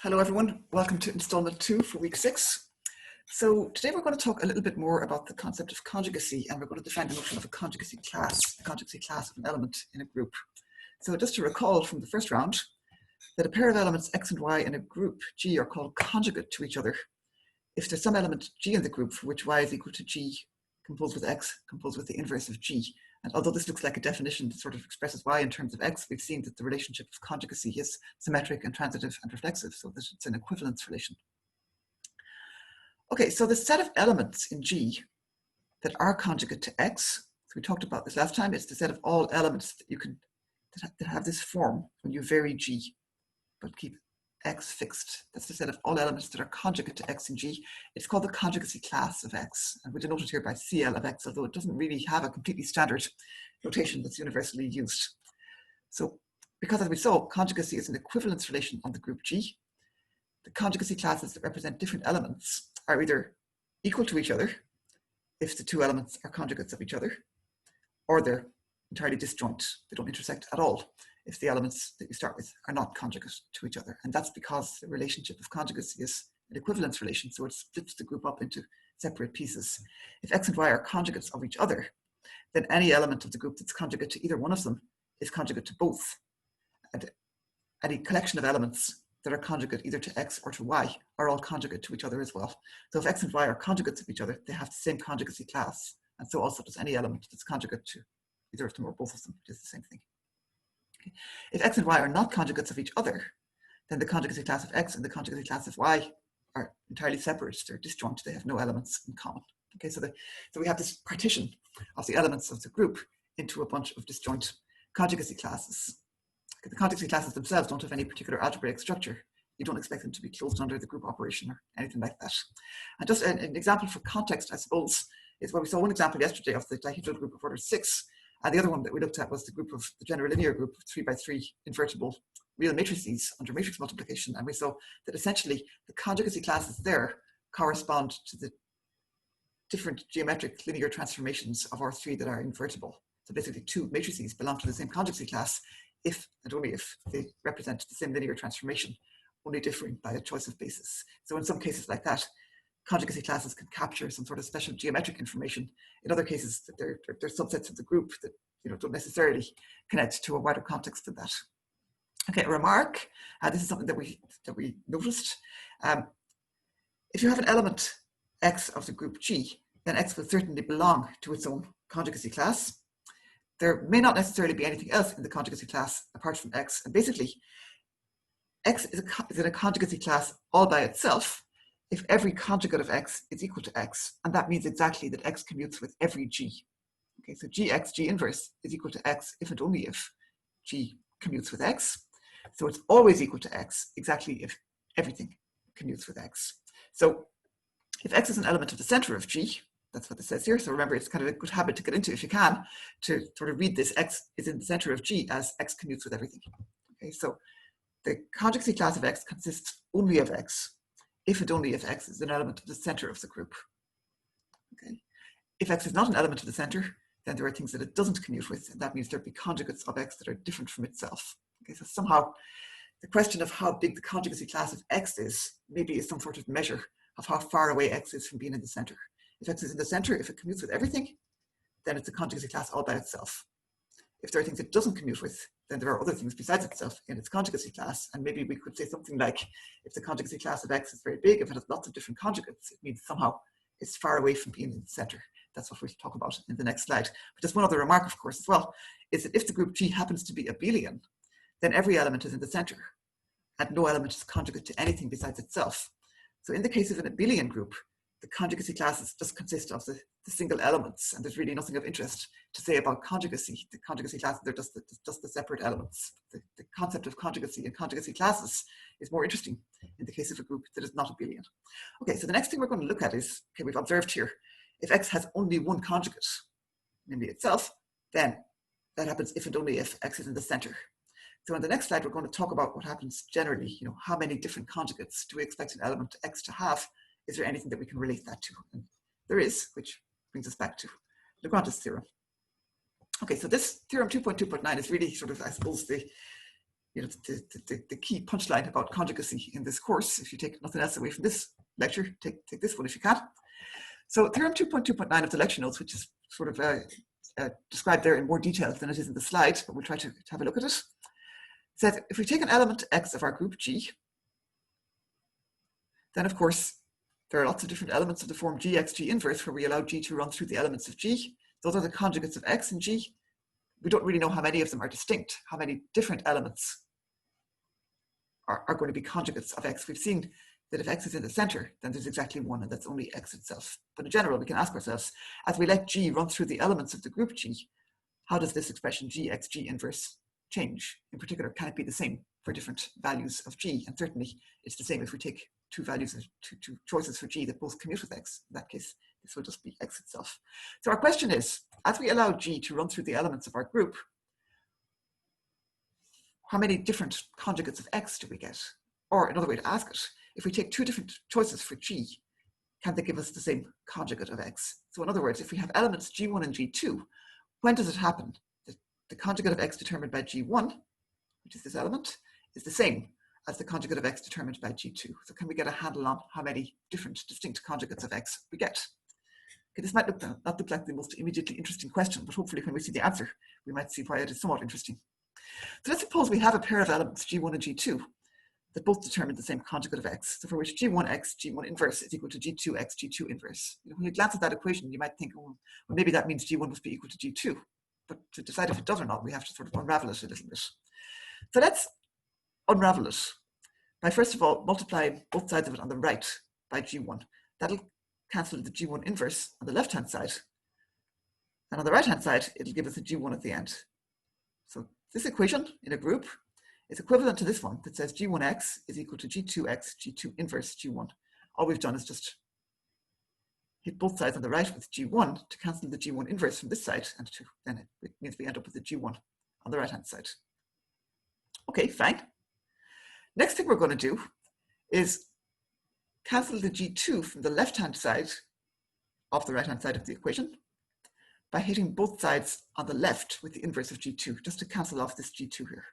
Hello everyone, welcome to installment 2 for week 6. So today we're going to talk a little bit more about the concept of conjugacy, and we're going to define the notion of a conjugacy class of an element in a group. So just to recall from the first round, that a pair of elements x and y in a group G are called conjugate to each other if there's some element G in the group for which y is equal to G composed with x composed with the inverse of G. And although this looks like a definition that sort of expresses y in terms of x, we've seen that the relationship of conjugacy is symmetric and transitive and reflexive, so that it's an equivalence relation. Okay, so the set of elements in G that are conjugate to x, so we talked about this last time, it's the set of all elements that you can that have this form when you vary G but keep x fixed. That's the set of all elements that are conjugate to x in G. It's called the conjugacy class of x, and we're denoted here by CL of x, although it doesn't really have a completely standard notation that's universally used. So because, as we saw, conjugacy is an equivalence relation on the group G, the conjugacy classes that represent different elements are either equal to each other if the two elements are conjugates of each other, or they're entirely disjoint. They don't intersect at all if the elements that you start with are not conjugate to each other. And that's because the relationship of conjugacy is an equivalence relation, so it splits the group up into separate pieces. If x and y are conjugates of each other, then any element of the group that's conjugate to either one of them is conjugate to both. And any collection of elements that are conjugate either to x or to y are all conjugate to each other as well. So if x and y are conjugates of each other, they have the same conjugacy class, and so also does any element that's conjugate to either of them or both of them, which is the same thing. Okay. If x and y are not conjugates of each other, then the conjugacy class of x and the conjugacy class of y are entirely separate. They're disjoint. They have no elements in common. Okay, so we have this partition of the elements of the group into a bunch of disjoint conjugacy classes. Okay, the conjugacy classes themselves don't have any particular algebraic structure. You don't expect them to be closed under the group operation or anything like that. And just an example for context, I suppose, is where we saw one example yesterday of the dihedral group of order 6. And the other one that we looked at was the group of the general linear group of 3 by 3 invertible real matrices under matrix multiplication. And we saw that essentially the conjugacy classes there correspond to the different geometric linear transformations of R3 that are invertible. So basically two matrices belong to the same conjugacy class if and only if they represent the same linear transformation, only differing by a choice of basis. So in some cases like that, conjugacy classes can capture some sort of special geometric information. In other cases, they're subsets of the group that don't necessarily connect to a wider context than that. Okay, a remark. This is something that we noticed. If you have an element x of the group G, then x will certainly belong to its own conjugacy class. There may not necessarily be anything else in the conjugacy class apart from x. And basically, x is in a conjugacy class all by itself if every conjugate of x is equal to x, and that means exactly that x commutes with every G. Okay, so Gx, G inverse is equal to x if and only if G commutes with x. So it's always equal to x exactly if everything commutes with x. So if x is an element of the center of G, that's what it says here. So remember, it's kind of a good habit to get into if you can, to sort of read this x is in the center of G as x commutes with everything. Okay, so the conjugacy class of x consists only of x if and only if x is an element of the center of the group. Okay. If x is not an element of the center, then there are things that it doesn't commute with, and that means there'd be conjugates of x that are different from itself. Okay, so somehow the question of how big the conjugacy class of x is maybe is some sort of measure of how far away x is from being in the center. If x is in the center, if it commutes with everything, then it's a conjugacy class all by itself. If there are things it doesn't commute with, then there are other things besides itself in its conjugacy class. And maybe we could say something like, if the conjugacy class of x is very big, if it has lots of different conjugates, it means somehow it's far away from being in the center. That's what we'll talk about in the next slide. But just one other remark, of course, as well, is that if the group G happens to be abelian, then every element is in the center, and no element is conjugate to anything besides itself. So in the case of an abelian group, the conjugacy classes just consist of the single elements, and there's really nothing of interest to say about conjugacy. The conjugacy classes are just the separate elements. The concept of conjugacy and conjugacy classes is more interesting in the case of a group that is not abelian. Okay, so the next thing we're going to look at is, okay, we've observed here, if x has only one conjugate, namely itself, then that happens if and only if x is in the center. So in the next slide, we're going to talk about what happens generally. How many different conjugates do we expect an element x to have? Is there anything that we can relate that to? And there is, which brings us back to Lagrange's theorem. Okay, so this theorem 2.2.9 is really sort of, I suppose, the the key punchline about conjugacy in this course. If you take nothing else away from this lecture, take this one if you can. So theorem 2.2.9 of the lecture notes, which is sort of described there in more detail than it is in the slide, but we'll try to have a look at it. It says if we take an element x of our group G, then of course there are lots of different elements of the form GXG inverse where we allow G to run through the elements of G. Those are the conjugates of X and G. We don't really know how many of them are distinct, how many different elements are going to be conjugates of X. We've seen that if X is in the center, then there's exactly one, and that's only X itself. But in general, we can ask ourselves, as we let G run through the elements of the group G, how does this expression GXG inverse change? In particular, can it be the same for different values of G? And certainly it's the same if we take two choices for G that both commute with X. In that case, this will just be X itself. So our question is, as we allow G to run through the elements of our group, how many different conjugates of X do we get? Or another way to ask it, if we take two different choices for G, can they give us the same conjugate of X? So in other words, if we have elements G1 and G2, when does it happen that the conjugate of X determined by G1, which is this element, is the same as the conjugate of X determined by G2? So can we get a handle on how many different distinct conjugates of X we get? Okay, this might not look like the most immediately interesting question, but hopefully when we see the answer, we might see why it is somewhat interesting. So let's suppose we have a pair of elements, G1 and G2, that both determine the same conjugate of X. So for which G1x, G1 inverse is equal to G2x, G2 inverse. When you glance at that equation, you might think, oh, well, maybe that means G1 must be equal to G2. But to decide if it does or not, we have to sort of unravel it a little bit. So let's unravel it by first of all multiplying both sides of it on the right by G1. That'll cancel the G1 inverse on the left-hand side. And on the right-hand side, it'll give us a G1 at the end. So this equation in a group is equivalent to this one that says G1x is equal to G2x, G2 inverse G1. All we've done is just hit both sides on the right with G1 to cancel the G1 inverse from this side, and then it means we end up with the G1 on the right-hand side. Okay, fine. Next thing we're going to do is cancel the G2 from the left-hand side of the right-hand side of the equation by hitting both sides on the left with the inverse of G2, just to cancel off this G2 here.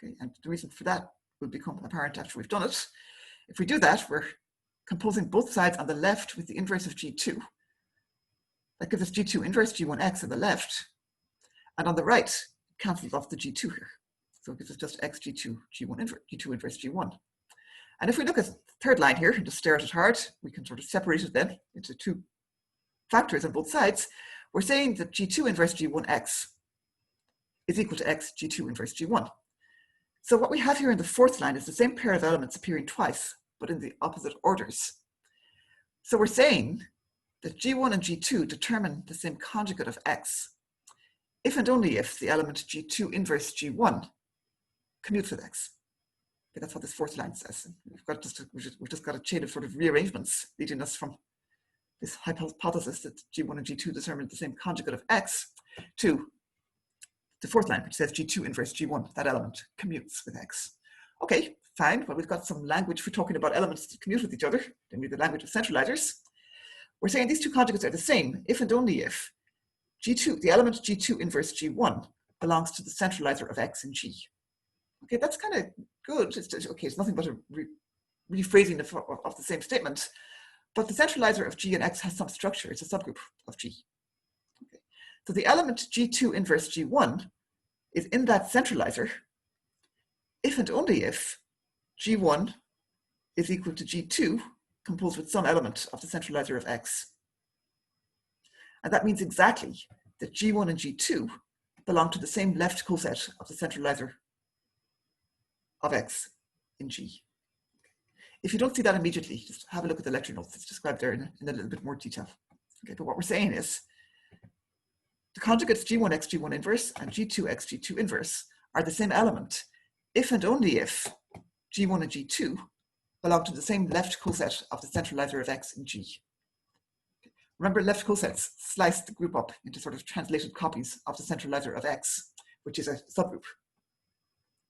Okay, and the reason for that will become apparent after we've done it. If we do that, we're composing both sides on the left with the inverse of G2. That gives us G2 inverse G1x on the left, and on the right, it cancels off the G2 here. So it gives us just x G2, G2 inverse G1. And if we look at the third line here and just stare at it hard, we can sort of separate it then into two factors on both sides. We're saying that G2 inverse G1x is equal to x G2 inverse G1. So what we have here in the fourth line is the same pair of elements appearing twice, but in the opposite orders. So we're saying that G1 and G2 determine the same conjugate of X if and only if the element G2 inverse G1 commutes with X. Okay, that's what this fourth line says. We've just got a chain of sort of rearrangements leading us from this hypothesis that G1 and G2 determine the same conjugate of X to the fourth line, which says G2 inverse G1, that element commutes with X. Okay, fine. Well, we've got some language for talking about elements that commute with each other, namely the language of centralizers. We're saying these two conjugates are the same if and only if G2, the element G2 inverse G1 belongs to the centralizer of X and G. Okay, that's kind of good. It's nothing but a rephrasing of the same statement, but the centralizer of G and X has some structure. It's a subgroup of G. Okay. So the element G2 inverse G1 is in that centralizer if and only if G1 is equal to G2 composed with some element of the centralizer of X. And that means exactly that G1 and G2 belong to the same left coset of the centralizer of X in G. If you don't see that immediately, just have a look at the lecture notes. It's described there in a little bit more detail. Okay, but what we're saying is the conjugates G1x G1 inverse and G2x G2 inverse are the same element if and only if G1 and G2 belong to the same left coset of the centralizer of X in G. Okay. Remember, left cosets slice the group up into sort of translated copies of the centralizer of X, which is a subgroup.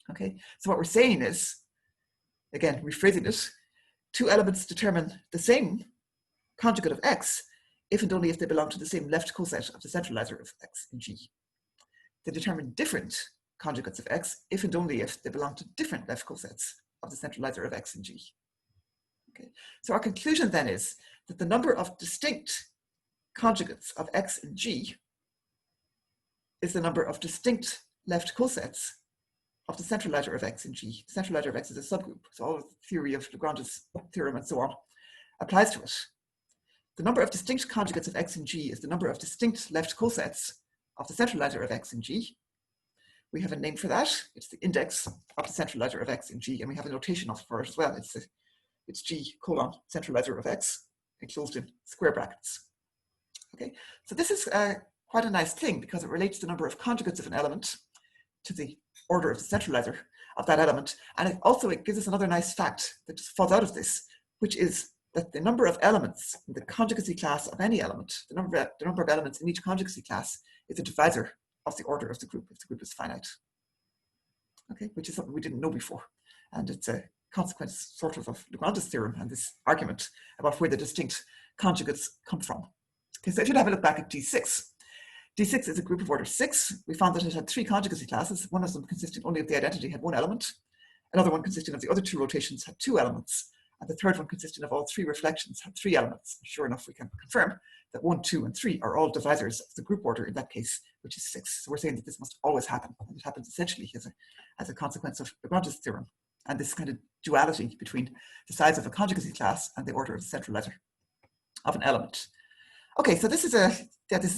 Okay, so what we're saying is, again, rephrasing it, two elements determine the same conjugate of X if and only if they belong to the same left coset of the centralizer of X in G. They determine different conjugates of X if and only if they belong to different left cosets of the centralizer of X in G. Okay. So our conclusion then is that the number of distinct conjugates of X in G is the number of distinct left cosets of the centralizer of X in G. The centralizer of X is a subgroup, so all of the theory of Lagrange's theorem and so on applies to it. The number of distinct conjugates of X in G is the number of distinct left cosets of the centralizer of X in G. We have a name for that. It's the index of the centralizer of X in G, and we have a notation for it as well. It's G colon centralizer of X, enclosed in square brackets. Okay, so this is quite a nice thing because it relates the number of conjugates of an element to the order of the centralizer of that element. And it gives us another nice fact that just falls out of this, which is that the number of elements in the conjugacy class of any element, the number of elements in each conjugacy class is a divisor of the order of the group if the group is finite. Okay, which is something we didn't know before. And it's a consequence sort of Lagrange's theorem and this argument about where the distinct conjugates come from. Okay, so if you have a look back at D6, D6 is a group of order 6. We found that it had 3 conjugacy classes. One of them consisting only of the identity had 1 element. Another one consisting of the other 2 rotations had 2 elements. And the third one consisting of all 3 reflections had 3 elements. Sure enough, we can confirm that 1, 2, and 3 are all divisors of the group order in that case, which is 6. So we're saying that this must always happen. And it happens essentially as a consequence of Lagrange's theorem and this kind of duality between the size of a conjugacy class and the order of the centralizer of an element. Okay, so this is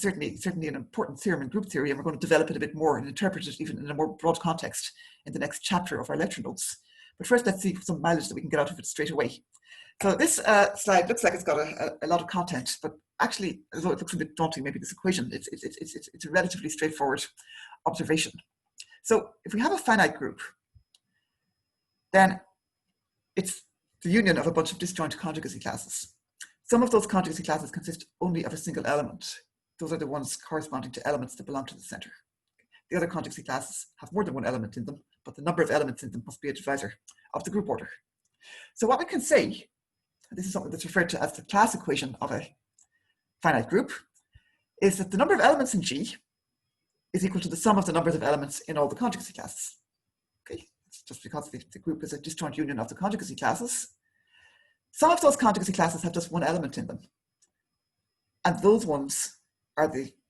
certainly an important theorem in group theory, and we're going to develop it a bit more and interpret it even in a more broad context in the next chapter of our lecture notes. But first, let's see some mileage that we can get out of it straight away. So this slide looks like it's got a lot of content, but actually, although it looks a bit daunting, maybe this equation, it's a relatively straightforward observation. So if we have a finite group, then it's the union of a bunch of disjoint conjugacy classes. Some of those conjugacy classes consist only of a single element. Those are the ones corresponding to elements that belong to the center. The other conjugacy classes have more than 1 element in them, but the number of elements in them must be a divisor of the group order. So what we can say, this is something that's referred to as the class equation of a finite group, is that the number of elements in G is equal to the sum of the numbers of elements in all the conjugacy classes. Okay, it's just because the group is a disjoint union of the conjugacy classes. Some of those conjugacy classes have just 1 element in them. And those ones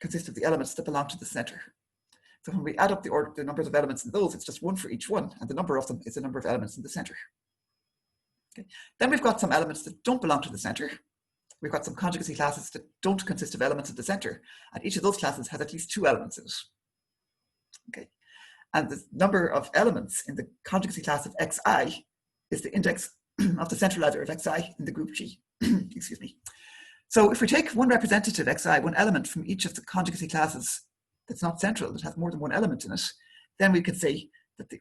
consist of the elements that belong to the center. So when we add up the numbers of elements in those, it's just 1 for each one, and the number of them is the number of elements in the center. Okay. Then we've got some elements that don't belong to the center. We've got some conjugacy classes that don't consist of elements at the center, and each of those classes has at least 2 elements in it. Okay. And the number of elements in the conjugacy class of Xi is the index of the centralizer of Xi in the group G. Excuse me. So if we take one representative Xi, one element from each of the conjugacy classes that's not central, that has more than 1 element in it, then we can say that the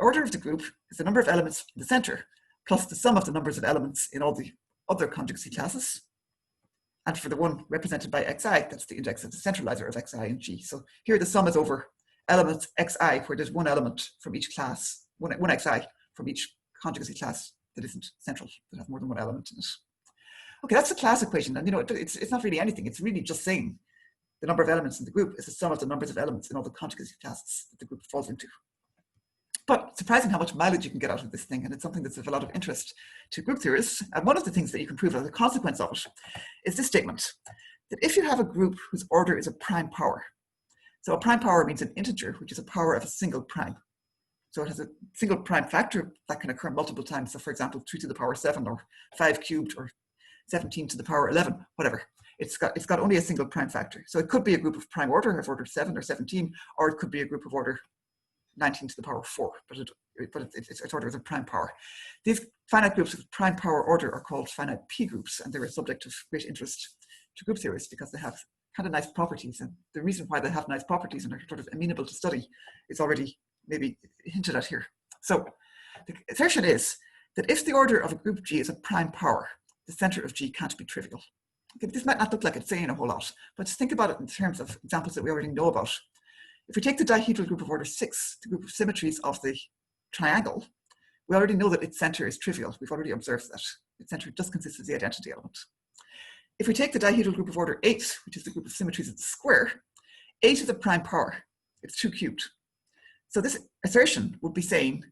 order of the group is the number of elements in the center plus the sum of the numbers of elements in all the other conjugacy classes. And for the one represented by Xi, that's the index of the centralizer of Xi in G. So here the sum is over elements Xi, where there's 1 element from each class, one Xi from each conjugacy class that isn't central, that has more than 1 element in it. Okay, that's the class equation. And it's not really anything. It's really just saying the number of elements in the group is the sum of the numbers of elements in all the conjugacy classes that the group falls into. But surprising how much mileage you can get out of this thing, and it's something that's of a lot of interest to group theorists. And one of the things that you can prove as a consequence of it is this statement, that if you have a group whose order is a prime power, so a prime power means an integer, which is a power of a single prime. So it has a single prime factor that can occur multiple times. So for example, 3 to the power 7 or 5 cubed or 17 to the power 11, whatever. It's got only a single prime factor. So it could be a group of prime order of order 7 or 17, or it could be a group of order 19 to the power 4, but its order is a prime power. These finite groups with prime power order are called finite P groups, and they're a subject of great interest to group theorists because they have kind of nice properties. And the reason why they have nice properties and are sort of amenable to study is already maybe hinted at here. So the assertion is that if the order of a group G is a prime power, the center of G can't be trivial. Okay, this might not look like it's saying a whole lot, but just think about it in terms of examples that we already know about. If we take the dihedral group of order 6, the group of symmetries of the triangle, we already know that its center is trivial. We've already observed that. Its center just consists of the identity element. If we take the dihedral group of order 8, which is the group of symmetries of the square, 8 is a prime power. It's 2 cubed. So this assertion would be saying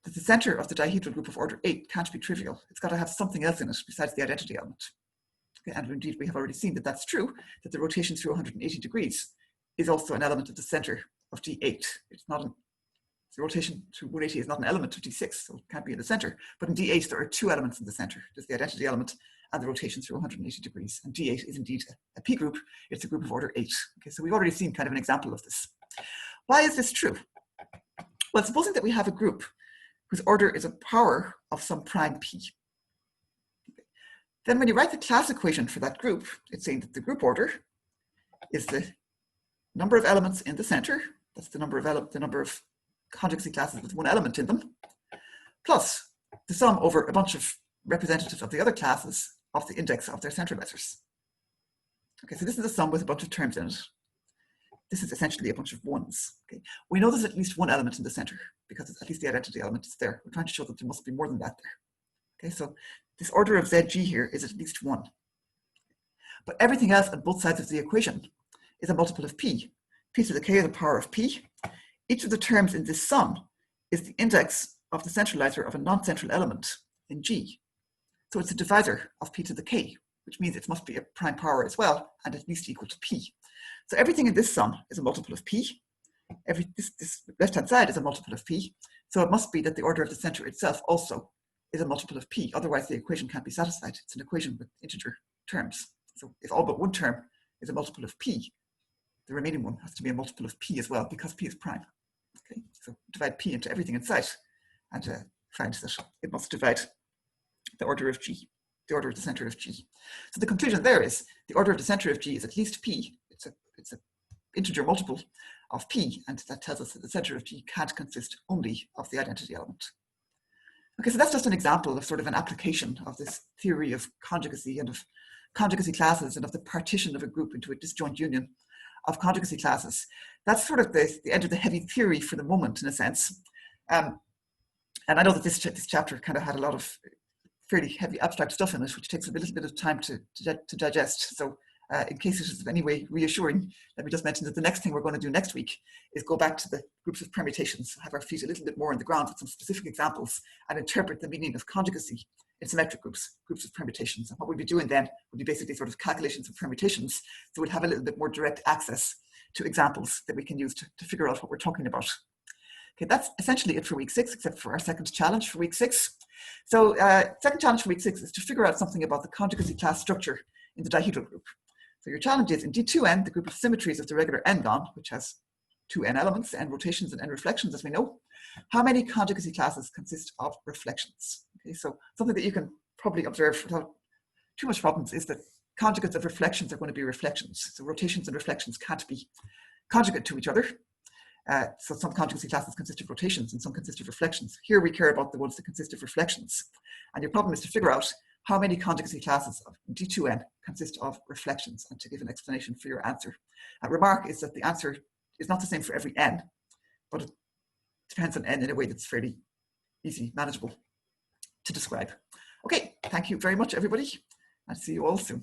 that the center of the dihedral group of order 8 can't be trivial. It's got to have something else in it besides the identity element. Okay, and indeed, we have already seen that that's true, that the rotation through 180 degrees is also an element of the center of D8. It's not the rotation through 180 is not an element of D6, so it can't be in the center. But in D8, there are two elements in the center. There's the identity element and the rotation through 180 degrees. And D8 is indeed a P group. It's a group of order 8. Okay, so we've already seen kind of an example of this. Why is this true? Well, supposing that we have a group whose order is a power of some prime P. Then when you write the class equation for that group, it's saying that the group order is the number of elements in the center. That's the number of conjugacy classes with one element in them, plus the sum over a bunch of representatives of the other classes of the index of their centralizers. Okay, so this is a sum with a bunch of terms in it. This is essentially a bunch of ones. Okay, we know there's at least one element in the center because it's at least the identity element is there. We're trying to show that there must be more than that there. Okay, so this order of ZG here is at least 1. But everything else on both sides of the equation is a multiple of P. P to the K is a power of P. Each of the terms in this sum is the index of the centralizer of a non-central element in G. So it's a divisor of P to the K, which means it must be a prime power as well, and at least equal to P. So everything in this sum is a multiple of P. This left-hand side is a multiple of P. So it must be that the order of the center itself also is a multiple of P. Otherwise, the equation can't be satisfied. It's an equation with integer terms. So if all but one term is a multiple of P, the remaining one has to be a multiple of P as well, because P is prime. Okay, so divide P into everything in sight and find that it must divide the order of G, the order of the center of G. So the conclusion there is the order of the center of G is at least P. It's a integer multiple of P, and that tells us that the center of G can't consist only of the identity element. Okay, so that's just an example of sort of an application of this theory of conjugacy and of conjugacy classes and of the partition of a group into a disjoint union of conjugacy classes. That's sort of the end of the heavy theory for the moment, in a sense. And I know that this chapter kind of had a lot of fairly heavy abstract stuff in it, which takes a little bit of time to digest. So in case it is in any way reassuring, let me just mention that the next thing we're going to do next week is go back to the groups of permutations, have our feet a little bit more on the ground with some specific examples, and interpret the meaning of conjugacy in symmetric groups of permutations. And what we'll be doing then will be basically sort of calculations of permutations, so we'll have a little bit more direct access to examples that we can use to figure out what we're talking about. Okay, that's essentially it for week 6, except for our second challenge for week 6. So second challenge for week 6 is to figure out something about the conjugacy class structure in the dihedral group. So your challenge is in D2n, the group of symmetries of the regular n-gon, which has 2 n elements, n rotations and n reflections, as we know. How many conjugacy classes consist of reflections? Okay, so something that you can probably observe without too much problems is that conjugates of reflections are going to be reflections. So rotations and reflections can't be conjugate to each other. So some conjugacy classes consist of rotations and some consist of reflections. Here we care about the ones that consist of reflections. And your problem is to figure out how many conjugacy classes of D2n consist of reflections, and to give an explanation for your answer. A remark is that the answer is not the same for every n, but it depends on n in a way that's fairly easy, manageable to describe. Okay, thank you very much, everybody, and see you all soon.